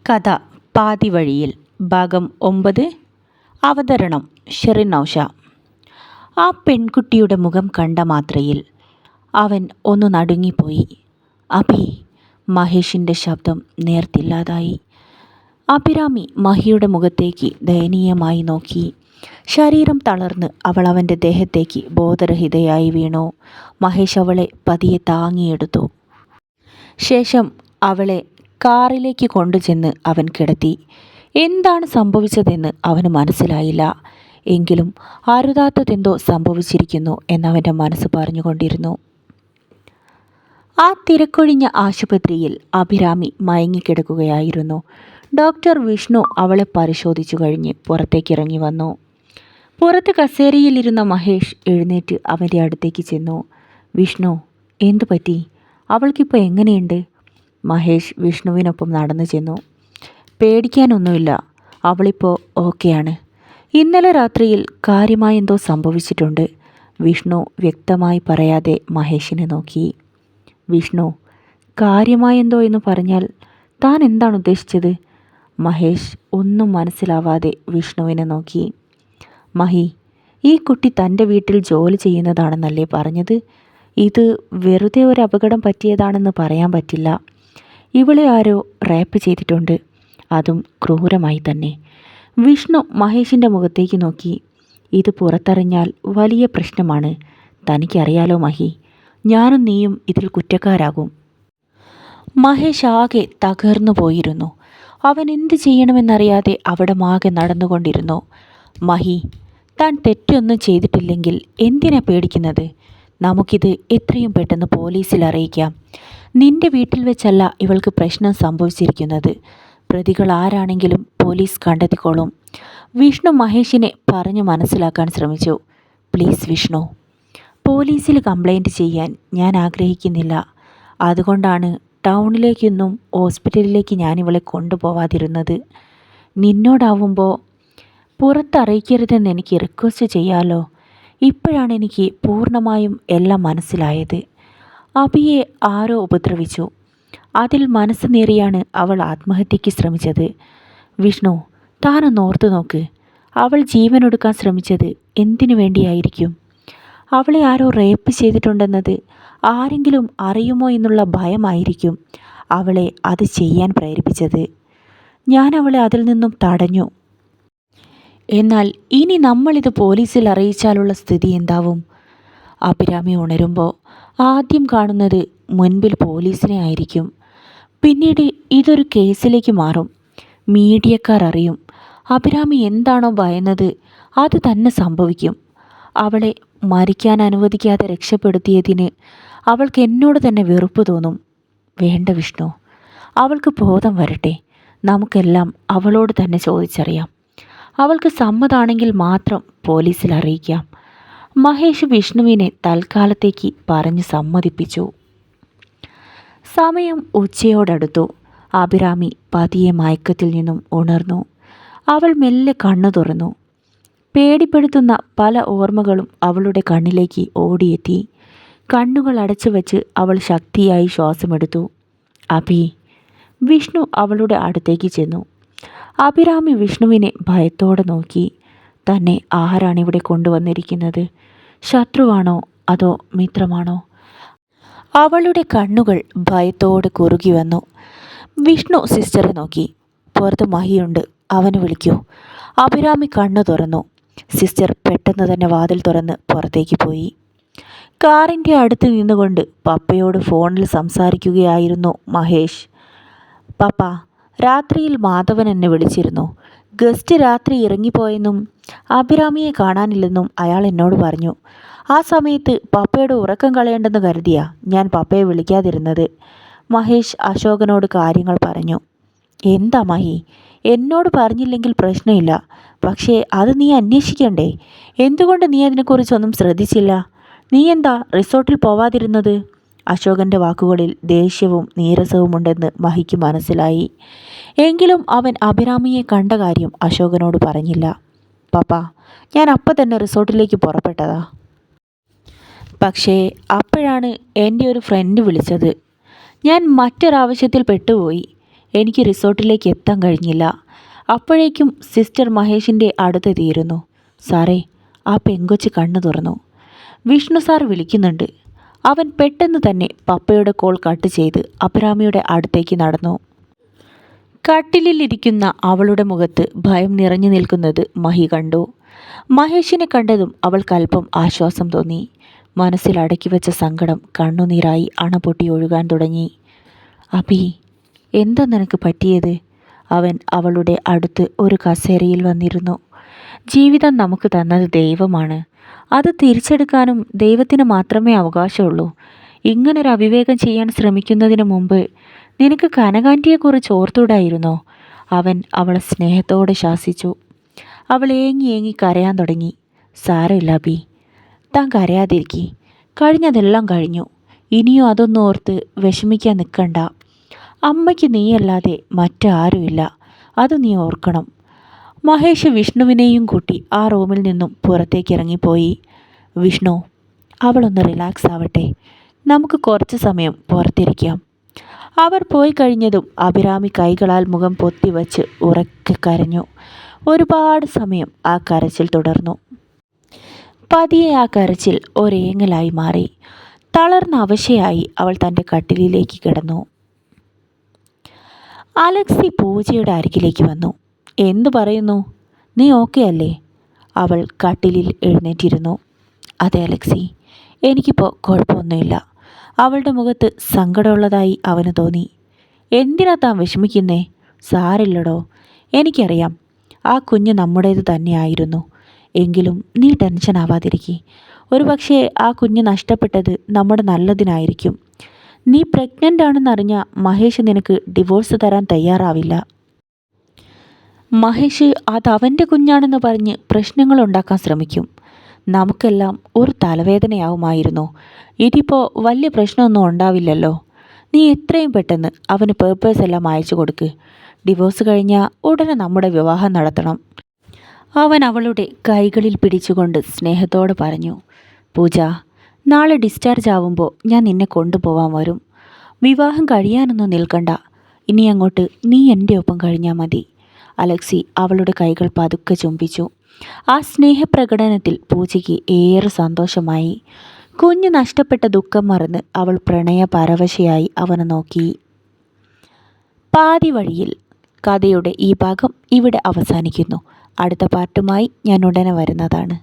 കഥ പാതി വഴിയിൽ ഭാഗം 9. അവതരണം ഷെറിൻ നൗഷ. ആ പെൺകുട്ടിയുടെ മുഖം കണ്ട മാത്രയിൽ അവൻ ഒന്ന് നടുങ്ങിപ്പോയി. അഭി. മഹേഷിൻ്റെ ശബ്ദം നേർത്തില്ലാതായി. അഭിരാമി മഹിയുടെ മുഖത്തേക്ക് ദയനീയമായി നോക്കി. ശരീരം തളർന്ന് അവൾ അവൻ്റെ ദേഹത്തേക്ക് ബോധരഹിതയായി വീണു. മഹേഷ് അവളെ പതിയെ താങ്ങിയെടുത്തു. ശേഷം അവളെ കാറിലേക്ക് കൊണ്ടുചെന്ന് അവൻ കിടത്തി. എന്താണ് സംഭവിച്ചതെന്ന് അവന് മനസ്സിലായില്ല. എങ്കിലും അരുതാത്തതെന്തോ സംഭവിച്ചിരിക്കുന്നു എന്നവൻ്റെ മനസ്സ് പറഞ്ഞുകൊണ്ടിരുന്നു. ആ തിരക്കൊഴിഞ്ഞ ആശുപത്രിയിൽ അഭിരാമി മയങ്ങിക്കിടക്കുകയായിരുന്നു. ഡോക്ടർ വിഷ്ണു അവളെ പരിശോധിച്ചു കഴിഞ്ഞ് പുറത്തേക്കിറങ്ങി വന്നു. പുറത്ത് കസേരയിലിരുന്ന മഹേഷ് എഴുന്നേറ്റ് അവൻ്റെ അടുത്തേക്ക് ചെന്നു. വിഷ്ണു, എന്തു പറ്റി? അവൾക്കിപ്പോൾ എങ്ങനെയുണ്ട്? മഹേഷ് വിഷ്ണുവിനൊപ്പം നടന്നു ചെന്നു. പേടിക്കാനൊന്നുമില്ല, അവളിപ്പോൾ ഓക്കെയാണ്. ഇന്നലെ രാത്രിയിൽ കാര്യമായി എന്തോ സംഭവിച്ചിട്ടുണ്ട്. വിഷ്ണു വ്യക്തമായി പറയാതെ മഹേഷിനെ നോക്കി. വിഷ്ണു, കാര്യമായെന്തോ എന്ന് പറഞ്ഞാൽ താൻ എന്താണ് ഉദ്ദേശിച്ചത്? മഹേഷ് ഒന്നും മനസ്സിലാവാതെ വിഷ്ണുവിനെ നോക്കി. മഹി, ഈ കുട്ടി തൻ്റെ വീട്ടിൽ ജോലി ചെയ്യുന്നതാണെന്നല്ലേ പറഞ്ഞത്? ഇത് വെറുതെ ഒരു അപകടം പറ്റിയതാണെന്ന് പറയാൻ പറ്റില്ല. ഇവളെ ആരോ റേപ്പ് ചെയ്തിട്ടുണ്ട്, അതും ക്രൂരമായി തന്നെ. വിഷ്ണു മഹേഷിൻ്റെ മുഖത്തേക്ക് നോക്കി. ഇത് പുറത്തറിഞ്ഞാൽ വലിയ പ്രശ്നമാണ്. തനിക്കറിയാലോ മഹി, ഞാനും നീയും ഇതിൽ കുറ്റക്കാരാകും. മഹേഷ് ആകെ തകർന്നു പോയിരുന്നു. അവൻ എന്ത് ചെയ്യണമെന്നറിയാതെ അവിടെ മാകെ നടന്നുകൊണ്ടിരുന്നു. മഹി, താൻ തെറ്റൊന്നും ചെയ്തിട്ടില്ലെങ്കിൽ എന്തിനാ പേടിക്കുന്നത്? നമുക്കിത് എത്രയും പെട്ടെന്ന് പോലീസിൽ അറിയിക്കാം. നിന്റെ വീട്ടിൽ വെച്ചല്ല ഇവൾക്ക് പ്രശ്നം സംഭവിച്ചിരിക്കുന്നത്. പ്രതികൾ ആരാണെങ്കിലും പോലീസ് കണ്ടെത്തിക്കോളും. വിഷ്ണു മഹേഷിനെ പറഞ്ഞു മനസ്സിലാക്കാൻ ശ്രമിച്ചു. പ്ലീസ് വിഷ്ണു, പോലീസിൽ കംപ്ലൈൻറ്റ് ചെയ്യാൻ ഞാൻ ആഗ്രഹിക്കുന്നില്ല. അതുകൊണ്ടാണ് ടൗണിലേക്കൊന്നും ഹോസ്പിറ്റലിലേക്ക് ഞാനിവളെ കൊണ്ടുപോവാതിരുന്നത്. നിന്നോടാവുമ്പോൾ പുറത്തറിയിക്കരുതെന്ന് എനിക്ക് റിക്വസ്റ്റ് ചെയ്യാമല്ലോ. ഇപ്പോഴാണ് എനിക്ക് പൂർണ്ണമായും എല്ലാം മനസ്സിലായത്. അഭിയെ ആരോ ഉപദ്രവിച്ചു. അതിൽ മനസ്സ് നേറിയാണ് അവൾ ആത്മഹത്യയ്ക്ക് ശ്രമിച്ചത്. വിഷ്ണു, താനൊന്ന് ഓർത്തു നോക്ക്. അവൾ ജീവനൊടുക്കാൻ ശ്രമിച്ചത് എന്തിനു വേണ്ടിയായിരിക്കും? അവളെ ആരോ റേപ്പ് ചെയ്തിട്ടുണ്ടെന്നത് ആരെങ്കിലും അറിയുമോ എന്നുള്ള ഭയമായിരിക്കും അവളെ അത് ചെയ്യാൻ പ്രേരിപ്പിച്ചത്. ഞാൻ അവളെ അതിൽ നിന്നും തടഞ്ഞു. എന്നാൽ ഇനി നമ്മളിത് പോലീസിൽ അറിയിച്ചാലുള്ള സ്ഥിതി എന്താവും? അഭിരാമി ഉണരുമ്പോൾ ആദ്യം കാണുന്നത് മുൻപിൽ പോലീസിനെ ആയിരിക്കും. പിന്നീട് ഇതൊരു കേസിലേക്ക് മാറും. മീഡിയക്കാർ അറിയും. അഭിരാമി എന്താണോ ഭയന്നത് അത് തന്നെ സംഭവിക്കും. അവളെ മരിക്കാൻ അനുവദിക്കാതെ രക്ഷപ്പെടുത്തിയതിന് അവൾക്ക് എന്നോട് തന്നെ വെറുപ്പ് തോന്നും. വേണ്ട വിഷ്ണു, അവൾക്ക് ബോധം വരട്ടെ. നമുക്കെല്ലാം അവളോട് തന്നെ ചോദിച്ചറിയാം. അവൾക്ക് സമ്മതാണെങ്കിൽ മാത്രം പോലീസിൽ അറിയിക്കാം. മഹേഷ് വിഷ്ണുവിനെ തൽക്കാലത്തേക്ക് പറഞ്ഞ് സമ്മതിപ്പിച്ചു. സമയം ഉച്ചയോടടുത്തു. അഭിരാമി പതിയെ മയക്കത്തിൽ നിന്നും ഉണർന്നു. അവൾ മെല്ലെ കണ്ണു തുറന്നു. പേടിപ്പെടുത്തുന്ന പല ഓർമ്മകളും അവളുടെ കണ്ണിലേക്ക് ഓടിയെത്തി. കണ്ണുകൾ അടച്ചു വച്ച് അവൾ ശക്തിയായി ശ്വാസമെടുത്തു. അഭി. വിഷ്ണു അവളുടെ അടുത്തേക്ക് ചെന്നു. അഭിരാമി വിഷ്ണുവിനെ ഭയത്തോടെ നോക്കി. തന്നെ ആരാണിവിടെ കൊണ്ടുവന്നിരിക്കുന്നത്? ശത്രുവാണോ അതോ മിത്രമാണോ? അവളുടെ കണ്ണുകൾ ഭയത്തോടെ കുറുകി വന്നു. വിഷ്ണു സിസ്റ്ററെ നോക്കി. പുറത്ത് മഹിയുണ്ട്, അവനെ വിളിക്കൂ. അഭിരാമി കണ്ണു തുറന്നു. സിസ്റ്റർ പെട്ടെന്ന് തന്നെ വാതിൽ തുറന്ന് പുറത്തേക്ക് പോയി. കാറിൻ്റെ അടുത്ത് നിന്നുകൊണ്ട് പപ്പയോട് ഫോണിൽ സംസാരിക്കുകയായിരുന്നു മഹേഷ്. പപ്പ, രാത്രിയിൽ മാധവൻ എന്നെ വിളിച്ചിരുന്നു. ഗസ്റ്റ് രാത്രി ഇറങ്ങിപ്പോയെന്നും അഭിരാമിയെ കാണാനില്ലെന്നും അയാൾ എന്നോട് പറഞ്ഞു. ആ സമയത്ത് പപ്പയുടെ ഉറക്കം കളയേണ്ടെന്ന് കരുതിയാ ഞാൻ പപ്പയെ വിളിക്കാതിരുന്നത്. മഹേഷ് അശോകനോട് കാര്യങ്ങൾ പറഞ്ഞു. എന്താ മഹി, എന്നോട് പറഞ്ഞില്ലെങ്കിൽ പ്രശ്നമില്ല. പക്ഷേ അത് നീ അന്വേഷിക്കണ്ടേ? എന്തുകൊണ്ട് നീ അതിനെക്കുറിച്ചൊന്നും ശ്രദ്ധിച്ചില്ല? നീ എന്താ റിസോർട്ടിൽ പോവാതിരുന്നത്? അശോകൻ്റെ വാക്കുകളിൽ ദേഷ്യവും നീരസവുമുണ്ടെന്ന് മഹിക്ക് മനസ്സിലായി. എങ്കിലും അവൻ അഭിരാമിയെ കണ്ട കാര്യം അശോകനോട് പറഞ്ഞില്ല. പപ്പ, ഞാൻ അപ്പം തന്നെ റിസോർട്ടിലേക്ക് പുറപ്പെട്ടതാ. പക്ഷേ അപ്പോഴാണ് എൻ്റെ ഒരു ഫ്രണ്ട് വിളിച്ചത്. ഞാൻ മറ്റൊരാവശ്യത്തിൽ പെട്ടുപോയി. എനിക്ക് റിസോർട്ടിലേക്ക് എത്താൻ കഴിഞ്ഞില്ല. അപ്പോഴേക്കും സിസ്റ്റർ മഹേഷിൻ്റെ അടുത്തെത്തിയിരുന്നു. സാറേ, ആ പെങ്കൊച്ച് കണ്ണു തുറന്നു. വിഷ്ണു സാർ വിളിക്കുന്നുണ്ട്. അവൻ പെട്ടെന്ന് തന്നെ പപ്പയുടെ കോൾ കട്ട് ചെയ്ത് അഭിരാമിയുടെ അടുത്തേക്ക് നടന്നു. കട്ടിലിലിരിക്കുന്ന അവളുടെ മുഖത്ത് ഭയം നിറഞ്ഞു നിൽക്കുന്നത് മഹി കണ്ടു. മഹേഷിനെ കണ്ടതും അവൾക്കല്പം ആശ്വാസം തോന്നി. മനസ്സിൽ അടക്കി വെച്ച സങ്കടം കണ്ണുനീരായി അണപൊട്ടി ഒഴുകാൻ തുടങ്ങി. അഭി, എന്താ നിനക്ക് പറ്റിയത്? അവൻ അവളുടെ അടുത്ത് ഒരു കസേരയിൽ വന്നിരുന്നു. ജീവിതം നമുക്ക് തന്നത് ദൈവമാണ്. അത് തിരിച്ചെടുക്കാനും ദൈവത്തിന് മാത്രമേ അവകാശമുള്ളൂ. ഇങ്ങനൊരു അവിവേകം ചെയ്യാൻ ശ്രമിക്കുന്നതിന് മുമ്പ് നിനക്ക് കനകാൻറ്റിയെക്കുറിച്ച് ഓർത്തൂടായിരുന്നോ? അവൻ അവളെ സ്നേഹത്തോടെ ശാസിച്ചു. അവൾ ഏങ്ങി ഏങ്ങി കരയാൻ തുടങ്ങി. സാരമില്ല അഭി, താൻ കരയാതിരിക്കി. കഴിഞ്ഞതെല്ലാം കഴിഞ്ഞു. ഇനിയും അതൊന്നും ഓർത്ത് വിഷമിക്കാൻ നിൽക്കണ്ട. അമ്മയ്ക്ക് നീയല്ലാതെ മറ്റാരുമില്ല, അത് നീ ഓർക്കണം. മഹേഷ് വിഷ്ണുവിനെയും കൂട്ടി ആ റൂമിൽ നിന്നും പുറത്തേക്ക് ഇറങ്ങിപ്പോയി. വിഷ്ണു, അവളൊന്ന് റിലാക്സ് ആവട്ടെ, നമുക്ക് കുറച്ച് സമയം പുറത്തിരിക്കാം. അവർ പോയി കഴിഞ്ഞതും അഭിരാമി കൈകളാൽ മുഖം പൊത്തിവച്ച് ഉറക്കെ കരഞ്ഞു. ഒരുപാട് സമയം ആ കരച്ചിൽ തുടർന്നു. പതിയെ ആ കരച്ചിൽ ഒരേങ്ങലായി മാറി. തളർന്ന അവശയായി അവൾ തൻ്റെ കട്ടിലിലേക്ക് കിടന്നു. അലക്സി പൂജയുടെ അരികിലേക്ക് വന്നു. എന്തു പറയുന്നു? നീ ഓക്കെ അല്ലേ? അവൾ കട്ടിലിൽ എഴുന്നേറ്റിരുന്നു. അതെ അലക്സി, എനിക്കിപ്പോൾ കുഴപ്പമൊന്നുമില്ല. അവളുടെ മുഖത്ത് സങ്കടമുള്ളതായി അവന് തോന്നി. എന്തിനാ താൻ വിഷമിക്കുന്നേ? സാരില്ലടോ, എനിക്കറിയാം ആ കുഞ്ഞ് നമ്മുടേത് തന്നെയായിരുന്നു. എങ്കിലും നീ ടെൻഷൻ ആവാതിരിക്കെ. ഒരുപക്ഷെ ആ കുഞ്ഞ് നഷ്ടപ്പെട്ടത് നമ്മുടെ നല്ലതിനായിരിക്കും. നീ പ്രഗ്നൻ്റ് ആണെന്നറിഞ്ഞ മഹേഷ് നിനക്ക് ഡിവോഴ്സ് തരാൻ തയ്യാറാവില്ല. മഹേഷ് അതവൻ്റെ കുഞ്ഞാണെന്ന് പറഞ്ഞ് പ്രശ്നങ്ങളുണ്ടാക്കാൻ ശ്രമിക്കും. നമുക്കെല്ലാം ഒരു തലവേദനയാവുമായിരുന്നു. ഇതിപ്പോൾ വലിയ പ്രശ്നമൊന്നും ഉണ്ടാവില്ലല്ലോ. നീ എത്രയും പെട്ടെന്ന് അവന് പേപ്പേഴ്സ് എല്ലാം അയച്ചു കൊടുക്ക്. ഡിവോഴ്സ് കഴിഞ്ഞാൽ ഉടനെ നമ്മുടെ വിവാഹം നടത്തണം. അവൻ അവളുടെ കൈകളിൽ പിടിച്ചുകൊണ്ട് സ്നേഹത്തോടെ പറഞ്ഞു. പൂജ, നാളെ ഡിസ്ചാർജ് ആവുമ്പോൾ ഞാൻ നിന്നെ കൊണ്ടുപോകാൻ വരും. വിവാഹം കഴിയാനൊന്നും നിൽക്കണ്ട. ഇനി അങ്ങോട്ട് നീ എൻ്റെ ഒപ്പം കഴിഞ്ഞാൽ മതി. അലക്സി അവളുടെ കൈകൾ പതുക്കെ ചുംബിച്ചു. ആ സ്നേഹപ്രകടനത്തിൽ പൂജയ്ക്ക് ഏറെ സന്തോഷമായി. കുഞ്ഞ് നഷ്ടപ്പെട്ട ദുഃഖം മറന്ന് അവൾ പ്രണയപരവശയായി അവനെ നോക്കി. പാതി വഴിയിൽ കഥയുടെ ഈ ഭാഗം ഇവിടെ അവസാനിക്കുന്നു. അടുത്ത പാർട്ടുമായി ഞാൻ ഉടനെ വരുന്നതാണ്.